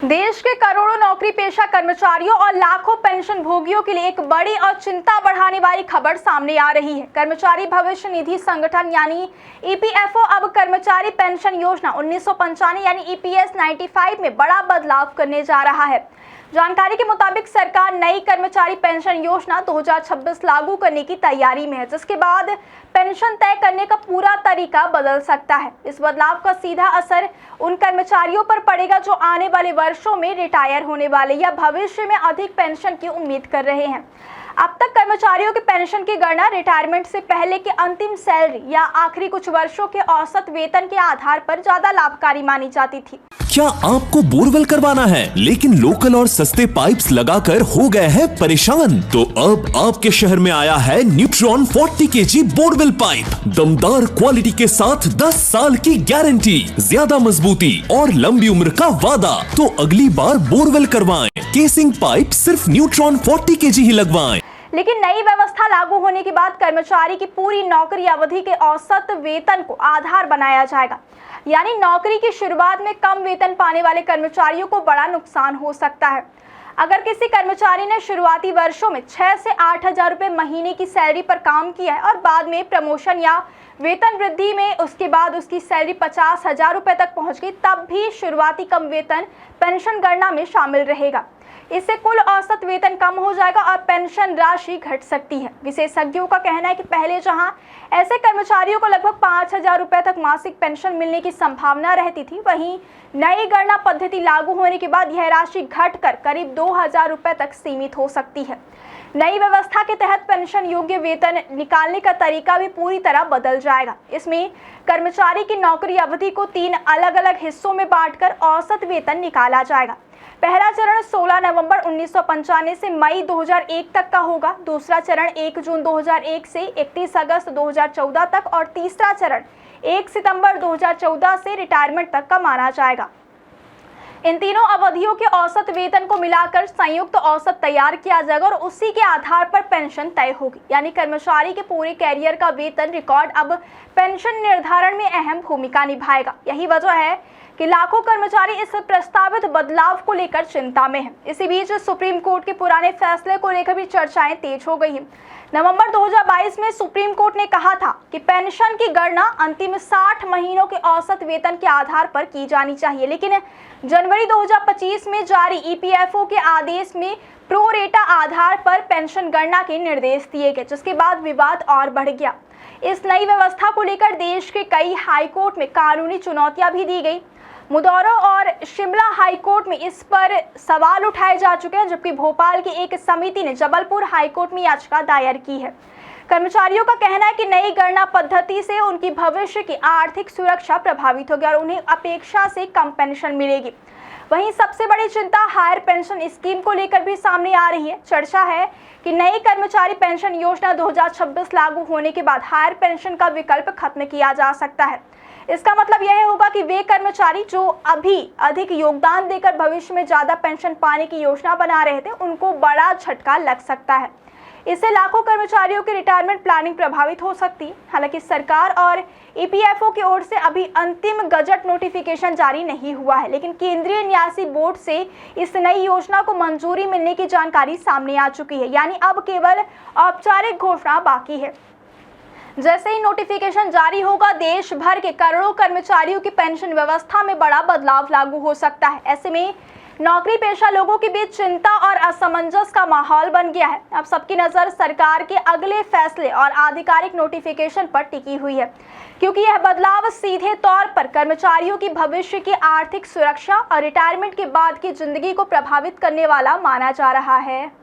देश के करोड़ों नौकरी पेशा कर्मचारियों और लाखों पेंशन भोगियों के लिए एक बड़ी और चिंता बढ़ाने वाली खबर सामने आ रही है। कर्मचारी भविष्य निधि संगठन यानी ईपीएफओ अब कर्मचारी पेंशन योजना 1995 यानी ईपीएस 95 में बड़ा बदलाव करने जा रहा है। जानकारी के मुताबिक सरकार नई कर्मचारी पेंशन योजना 2026 लागू करने की तैयारी में है, जिसके बाद पेंशन तय करने का पूरा तरीका बदल सकता है। इस बदलाव का सीधा असर उन कर्मचारियों पर पड़ेगा जो आने वाले वर्षों में रिटायर होने वाले या भविष्य में अधिक पेंशन की उम्मीद कर रहे हैं। अब तक कर्मचारियों के पेंशन की गणना रिटायरमेंट से पहले की अंतिम सैलरी या आखिरी कुछ वर्षों के औसत वेतन के आधार पर ज्यादा लाभकारी मानी जाती थी। क्या आपको बोरवेल करवाना है लेकिन लोकल और सस्ते पाइप्स लगाकर हो गए हैं परेशान? तो अब आपके शहर में आया है न्यूट्रॉन 40 kg बोरवेल पाइप। दमदार क्वालिटी के साथ 10 साल की गारंटी, ज्यादा मजबूती और लंबी उम्र का वादा। तो अगली बार बोरवेल करवाएं, केसिंग पाइप सिर्फ न्यूट्रॉन 40 kg ही लगवाएं। लेकिन नई व्यवस्था लागू होने के बाद कर्मचारी की पूरी नौकरी अवधि के औसत वेतन को आधार बनाया जाएगा। यानी नौकरी की शुरुआत में कम वेतन पाने वाले कर्मचारियों को बड़ा नुकसान हो सकता है। अगर किसी कर्मचारी ने शुरुआती वर्षों में 6 से 8 हजार रुपए महीने की सैलरी पर काम किया है और बाद में प्रमोशन या वेतन वृद्धि में उसके बाद उसकी सैलरी 50 हजार रुपए तक पहुंच गई, तब भी शुरुआती कम वेतन पेंशन गणना में शामिल रहेगा। इससे कुल औसत वेतन कम हो जाएगा और पेंशन राशि घट सकती है। विशेषज्ञों का कहना है कि पहले जहां ऐसे कर्मचारियों को लगभग 5,000 रुपए तक मासिक पेंशन मिलने की संभावना रहती थी, वहीं नई गणना पद्धति लागू होने के बाद यह राशि घटकर करीब 2,000 रुपए तक सीमित हो सकती है। नई व्यवस्था के तहत पेंशन योग्य वेतन निकालने का तरीका भी पूरी तरह बदल जाएगा। इसमें कर्मचारी की नौकरी अवधि को 3 अलग अलग हिस्सों में बांटकर औसत वेतन निकाला जाएगा। पहला चरण 16 नवंबर 1995 से मई 2001 तक का होगा, दूसरा चरण 1 जून 2001 से 31 अगस्त 2014 तक और तीसरा चरण 1 सितंबर 2014 से रिटायरमेंट तक का माना जाएगा। इन तीनों अवधियों के औसत वेतन को मिलाकर संयुक्त औसत तैयार किया जाएगा और उसी के आधार पर पेंशन तय होगी। यानी कर्मचारी के पूरे कैरियर का वेतन रिकॉर्ड अब पेंशन निर्धारण में अहम भूमिका निभाएगा। यही वजह है कि लाखों कर्मचारी इस प्रस्तावित बदलाव को लेकर चिंता में हैं। इसी बीच सुप्रीम कोर्ट के पुराने फैसले को लेकर भी चर्चाएं तेज हो गई हैं। नवंबर 2022 में सुप्रीम कोर्ट ने कहा था कि पेंशन की गणना अंतिम 60 महीनों के औसत वेतन के आधार पर की जानी चाहिए, लेकिन जनवरी 2025 में जारी ईपीएफओ के आदेश में प्रो रेटा आधार पर पेंशन गणना के निर्देश दिए गए, जिसके बाद विवाद और बढ़ गया। इस नई व्यवस्था को लेकर देश के कई हाईकोर्ट में कानूनी चुनौतियां भी दी गई। मुदौरा और शिमला हाईकोर्ट में इस पर सवाल उठाए जा चुके हैं, जबकि भोपाल की एक समिति ने जबलपुर हाईकोर्ट में याचिका दायर की है। कर्मचारियों का कहना है कि नई गणना पद्धति से उनकी भविष्य की आर्थिक सुरक्षा प्रभावित होगी और उन्हें अपेक्षा से कम पेंशन मिलेगी। वहीं सबसे बड़ी चिंता हायर पेंशन स्कीम को लेकर भी सामने आ रही है। चर्चा है कि नई कर्मचारी पेंशन योजना 2026 लागू होने के बाद हायर पेंशन का विकल्प खत्म किया जा सकता है। इसका मतलब यह होगा कि वे कर्मचारी जो अभी अधिक योगदान देकर भविष्य में ज्यादा पेंशन पाने की योजना बना रहे थे, उनको बड़ा झटका लग सकता है। इससे लाखों कर्मचारियों की रिटायरमेंट प्लानिंग प्रभावित हो सकती है। हालांकि सरकार और ईपीएफओ की ओर से अभी अंतिम गजट नोटिफिकेशन जारी नहीं हुआ है, लेकिन केंद्रीय न्यासी बोर्ड से इस नई योजना को मंजूरी मिलने की जानकारी सामने आ चुकी है। यानी अब केवल औपचारिक घोषणा बाकी है। जैसे ही नोटिफिकेशन जारी होगा, देश भर के करोड़ों कर्मचारियों की पेंशन व्यवस्था में बड़ा बदलाव लागू हो सकता है। ऐसे में नौकरी पेशा लोगों के बीच चिंता और असमंजस का माहौल बन गया है। अब सबकी नजर सरकार के अगले फैसले और आधिकारिक नोटिफिकेशन पर टिकी हुई है, क्योंकि यह बदलाव सीधे तौर पर कर्मचारियों की भविष्य की आर्थिक सुरक्षा और रिटायरमेंट के बाद की जिंदगी को प्रभावित करने वाला माना जा रहा है।